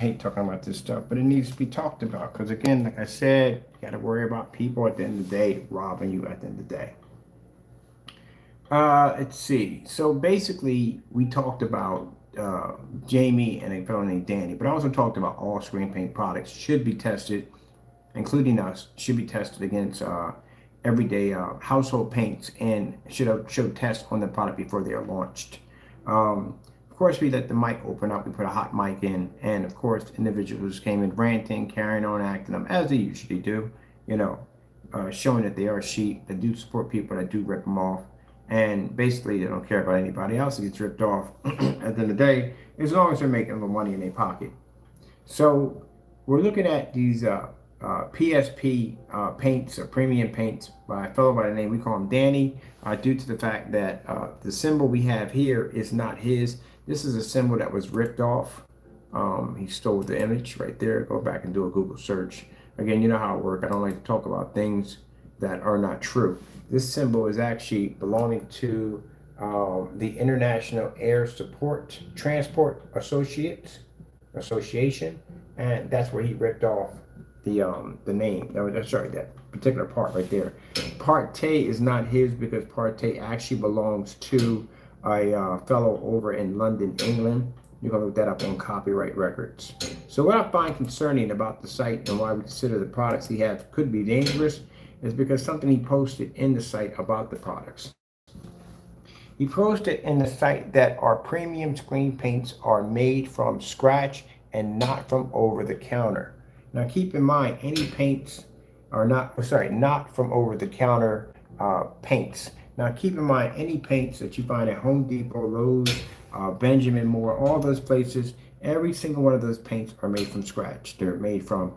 hate talking about this stuff, but it needs to be talked about because, again, like I said, you got to worry about people at the end of the day robbing you at the end of the day. Let's see. So basically, we talked about Jamie and a fellow named Danny, but I also talked about all screen paint products should be tested, including us, should be tested against everyday household paints and should show tests on the product before they are launched. Of course, we let the mic open up. We put a hot mic in, and of course, individuals came in ranting, carrying on, acting up as they usually do. You know, showing that they are sheep, that do support people, that do rip them off, and basically they don't care about anybody else that gets ripped off. At the end of the day, as long as they're making a little money in their pocket. So we're looking at these PSP paints, or premium paints, by a fellow by the name, we call him Danny, due to the fact that the symbol we have here is not his. This is a symbol that was ripped off. He stole the image right there. Go back and do a Google search. Again, you know how it works. I don't like to talk about things that are not true. This symbol is actually belonging to the International Air Support Transport Association, and that's where he ripped off the name. Sorry, that particular part right there. Parte is not his because Parte actually belongs to a fellow over in London, England. You can look that up on copyright records. So what I find concerning about the site and why we consider the products he has could be dangerous is because something he posted in the site about the products. He posted in the site that our premium screen paints are made from scratch and not from over the counter. Now keep in mind, any paints are not from over the counter paints. Now keep in mind, any paints that you find at Home Depot, Lowe's, Benjamin Moore, all those places, every single one of those paints are made from scratch. They're made from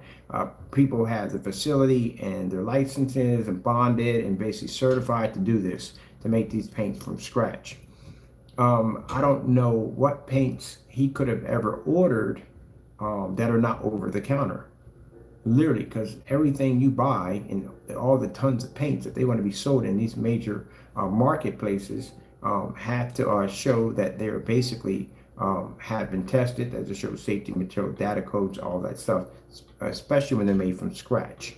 people who have the facility and their licenses and bonded and basically certified to do this, to make these paints from scratch. I don't know what paints he could have ever ordered that are not over the counter. Literally, because everything you buy and all the tons of paints that they want to be sold in these major marketplaces have to show that they're basically have been tested, that to show safety material data codes, all that stuff, especially when they're made from scratch.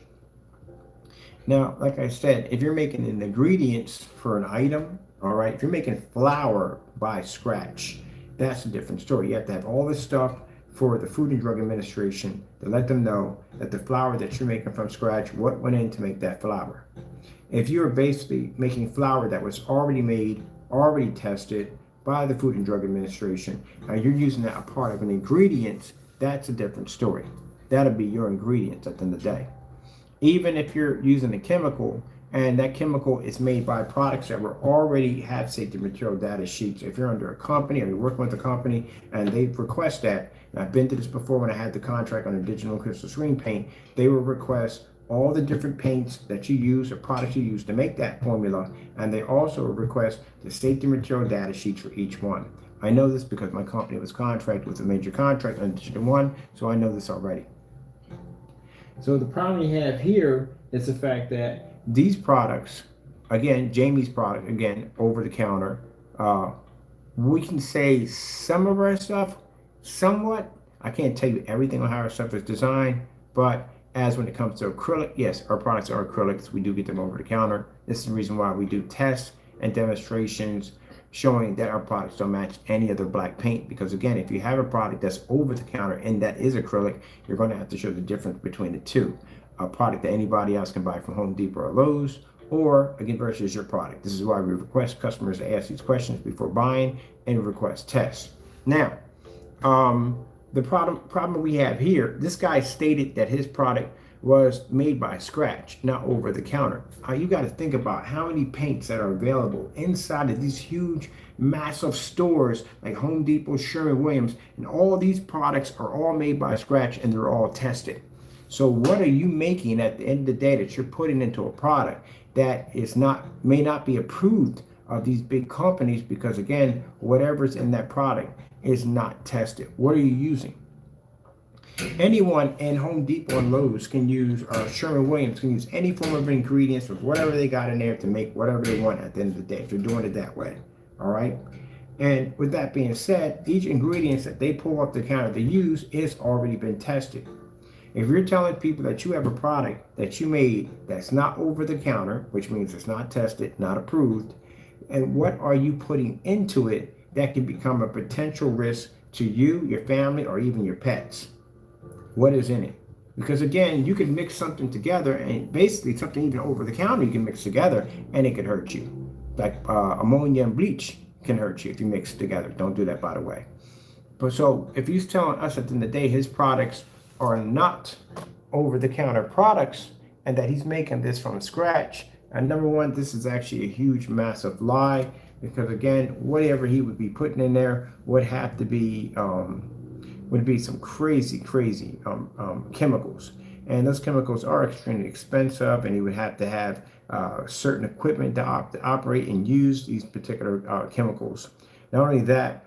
Now, like I said, if you're making an ingredients for an item, all right, if you're making flour by scratch, that's a different story. You have to have all this stuff for the Food and Drug Administration to let them know that the flour that you're making from scratch, what went in to make that flour. If you're basically making flour that was already made, already tested by the Food and Drug Administration, and you're using that a part of an ingredient, that's a different story. That'll be your ingredients at the end of the day. Even if you're using a chemical and that chemical is made by products that were already have safety material data sheets. If you're under a company or you're working with a company and they request that, and I've been to this before when I had the contract on a digital crystal screen paint, they will request all the different paints that you use or products you use to make that formula, and they also request the safety material data sheets for each one. I know this because my company was contracted with a major contract on Digital One, so I know this already. So the problem you have here is the fact that these products, again, Jamie's product, again, over the counter, we can say some of our stuff, somewhat. I can't tell you everything on how our stuff is designed, but as when it comes to acrylic, yes, our products are acrylics. We do get them over the counter. This is the reason why we do tests and demonstrations showing that our products don't match any other black paint. Because again, if you have a product that's over the counter and that is acrylic, you're going to have to show the difference between the two. A product that anybody else can buy from Home Depot or Lowe's, or again, versus your product. This is why we request customers to ask these questions before buying and request tests. Now, the problem we have here, this guy stated that his product was made by scratch, not over the counter. You got to think about how many paints that are available inside of these huge, massive stores like Home Depot, Sherwin-Williams, and all these products are all made by scratch and they're all tested. So what are you making at the end of the day that you're putting into a product that may not be approved of these big companies? Because again, whatever's in that product is not tested. What are you using? Anyone in Home Depot and Lowe's can use, or Sherwin-Williams can use any form of ingredients with whatever they got in there to make whatever they want at the end of the day, if they're doing it that way. All right. And with that being said, each ingredient that they pull off the counter to use is already been tested. If you're telling people that you have a product that you made that's not over the counter, which means it's not tested, not approved, and what are you putting into it that can become a potential risk to you, your family, or even your pets? What is in it? Because again, you can mix something together, and basically something even over the counter you can mix together and it can hurt you. Like ammonia and bleach can hurt you if you mix it together. Don't do that, by the way. But so if he's telling us at the end of the day his products are not over-the-counter products and that he's making this from scratch, and number one, this is actually a huge, massive lie, because again, whatever he would be putting in there would have to be some crazy chemicals, and those chemicals are extremely expensive, and he would have to have certain equipment to operate and use these particular chemicals. Not only that,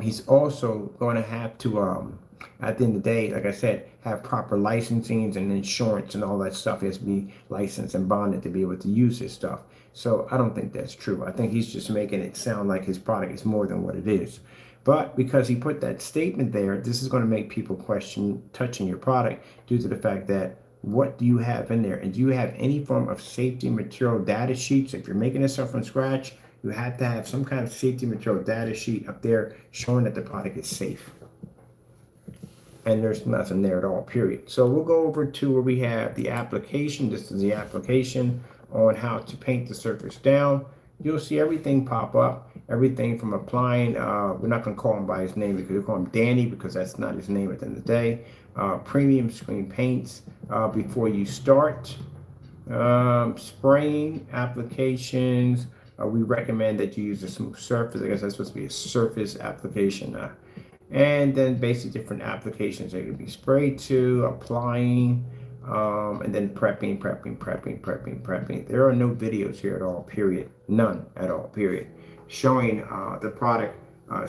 he's also going to have to, at the end of the day, like I said, have proper licensings and insurance and all that stuff. He has to be licensed and bonded to be able to use his stuff. So I don't think that's true. I think he's just making it sound like his product is more than what it is. But because he put that statement there, this is going to make people question touching your product due to the fact that what do you have in there? And do you have any form of safety material data sheets? If you're making this stuff from scratch, you have to have some kind of safety material data sheet up there showing that the product is safe. And there's nothing there at all, period. So we'll go over to where we have the application. This is the application on how to paint the surface down. You'll see everything pop up, everything from applying, we're not going to call him by his name because we'll call him Danny because that's not his name at the end of the day. Premium screen paints before you start. Spraying applications. We recommend that you use a smooth surface. I guess that's supposed to be a surface application. And then basically different applications that can be sprayed to, applying, and then prepping. There are no videos here at all, period. None at all, period. Showing the product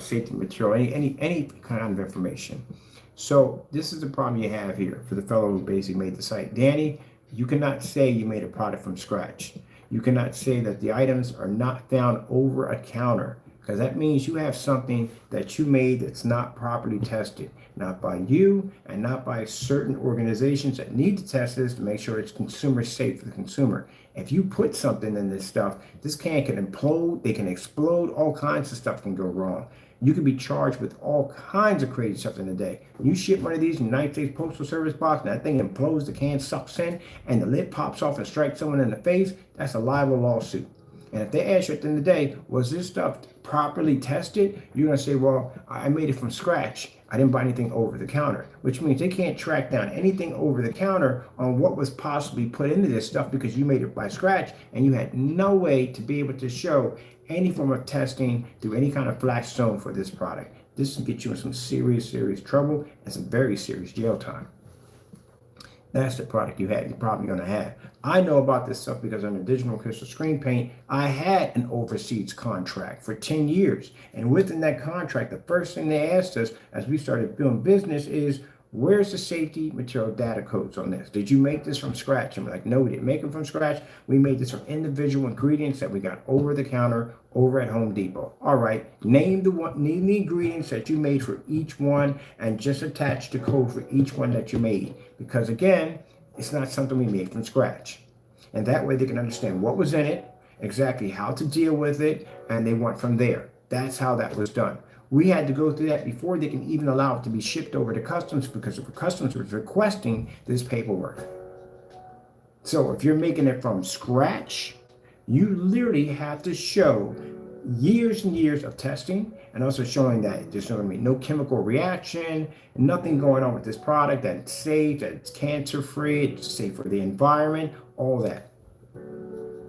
safety material, any kind of information. So this is the problem you have here for the fellow who basically made the site. Danny, you cannot say you made a product from scratch. You cannot say that the items are not found over a counter, because that means you have something that you made that's not properly tested, not by you and not by certain organizations that need to test this to make sure it's consumer safe for the consumer. If you put something in this stuff, this can implode, they can explode, all kinds of stuff can go wrong. You can be charged with all kinds of crazy stuff in a day. When you ship one of these United States Postal Service box and that thing implodes, the can sucks in, and the lid pops off and strikes someone in the face, that's a liable lawsuit. And if they ask you at the end of the day, was this stuff properly tested? You're going to say, well, I made it from scratch. I didn't buy anything over the counter, which means they can't track down anything over the counter on what was possibly put into this stuff because you made it by scratch and you had no way to be able to show any form of testing through any kind of flash zone for this product. This will get you in some serious trouble and some very serious jail time. That's the product you're probably going to have. I know about this stuff because on the digital crystal screen paint, I had an overseas contract for 10 years. And within that contract, the first thing they asked us as we started doing business is, where's the safety material data codes on this? Did you make this from scratch? And we're like, no, we didn't make them from scratch. We made this from individual ingredients that we got over the counter over at Home Depot. All right, name the ingredients that you made for each one and just attach the code for each one that you made. Because again, it's not something we made from scratch. And that way they can understand what was in it, exactly how to deal with it, and they went from there. That's how that was done. We had to go through that before they can even allow it to be shipped over to customs because the customs was requesting this paperwork. So if you're making it from scratch, you literally have to show years and years of testing and also showing that there's going to be no chemical reaction, nothing going on with this product, that it's safe, that it's cancer-free, it's safe for the environment, all that.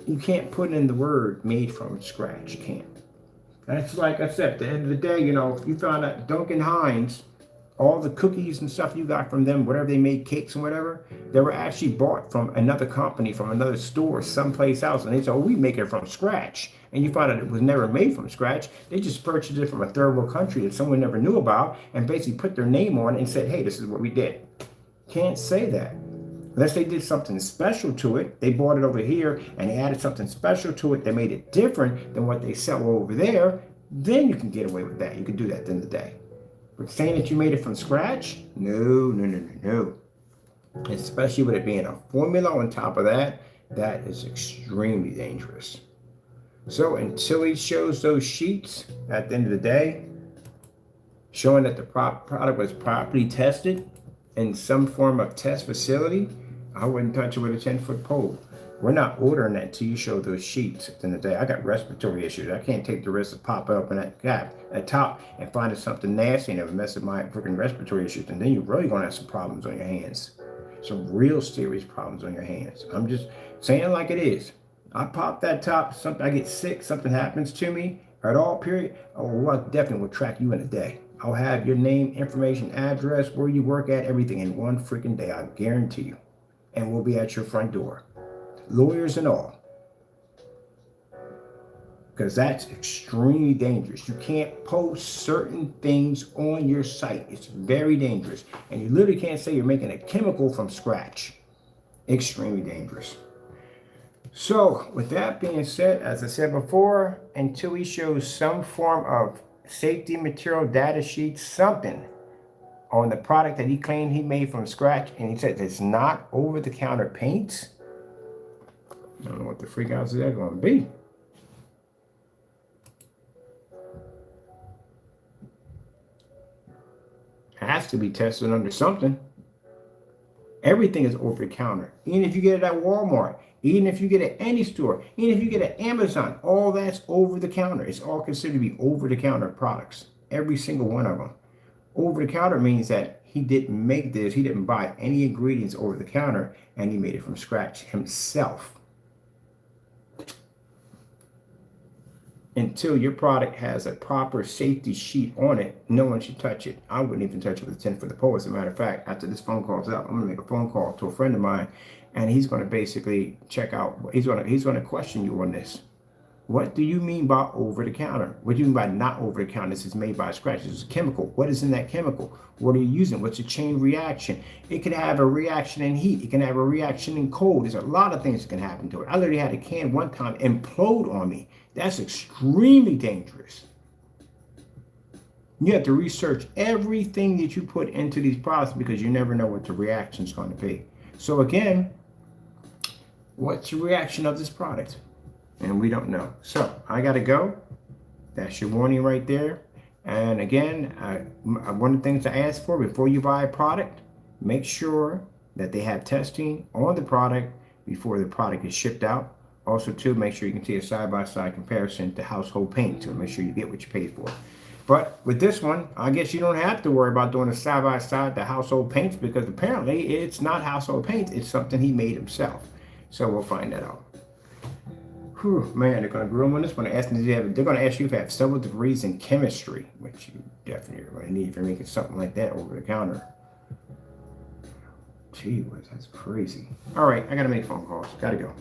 You can't put in the word made from scratch. You can't. That's like I said, at the end of the day, you know, if you found out Duncan Hines, all the cookies and stuff you got from them, whatever they made, cakes and whatever, they were actually bought from another company, from another store, someplace else. And they said, oh, we make it from scratch. And you find out it was never made from scratch. They just purchased it from a third world country that someone never knew about and basically put their name on it and said, hey, this is what we did. Can't say that. Unless they did something special to it, they bought it over here and they added something special to it that made it different than what they sell over there, then you can get away with that. You can do that at the end of the day. But saying that you made it from scratch, no, no, no, no, no. Especially with it being a formula on top of that, that is extremely dangerous. So until he shows those sheets at the end of the day, showing that the product was properly tested in some form of test facility, I wouldn't touch it with a 10-foot pole. We're not ordering that until you show those sheets at the end of the day. I got respiratory issues. I can't take the risk of popping up in that gap at top and finding something nasty and messing my freaking respiratory issues. And then you're really going to have some problems on your hands. Some real serious problems on your hands. I'm just saying it like it is. I pop that top, something, I get sick, something happens to me at all, period. Oh, I definitely will track you in a day. I'll have your name, information, address, where you work at, everything in one freaking day. I guarantee you. And we'll be at your front door. Lawyers and all. Because that's extremely dangerous. You can't post certain things on your site. It's very dangerous. And you literally can't say you're making a chemical from scratch. Extremely dangerous. So with that being said, as I said before, until he shows some form of safety material data sheet, something on the product that he claimed he made from scratch, and he said it's not over-the-counter paints, I don't know what the freak out is that going to be. Has to be tested under something. Everything is over the counter. Even if you get it at Walmart, even if you get it at any store, even if you get it at Amazon, all that's over the counter. It's all considered to be over the counter products. Every single one of them. Over the counter means that he didn't make this, he didn't buy any ingredients over the counter, and he made it from scratch himself. Until your product has a proper safety sheet on it, no one should touch it. I wouldn't even touch it with a 10-foot pole. As a matter of fact, after this phone call's up, I'm gonna make a phone call to a friend of mine, and he's gonna basically check out. He's gonna question you on this. What do you mean by over the counter? What do you mean by not over the counter? This is made by scratch. This is a chemical. What is in that chemical? What are you using? What's the chain reaction? It can have a reaction in heat. It can have a reaction in cold. There's a lot of things that can happen to it. I literally had a can one time implode on me. That's extremely dangerous. You have to research everything that you put into these products because you never know what the reaction is going to be. So again, what's the reaction of this product? And we don't know. So I got to go. That's your warning right there. And again, one of the things I ask for before you buy a product, make sure that they have testing on the product before the product is shipped out. Also, too, make sure you can see a side-by-side comparison to household paint to make sure you get what you paid for. But with this one, I guess you don't have to worry about doing a side-by-side to household paints because apparently it's not household paint. It's something he made himself. So we'll find that out. Whew, man, they're going to grill on this one. They're going to ask you if you have several degrees in chemistry, which you definitely are going to need if you're making something like that over the counter. Gee whiz, that's crazy. All right, I got to make phone calls. Got to go.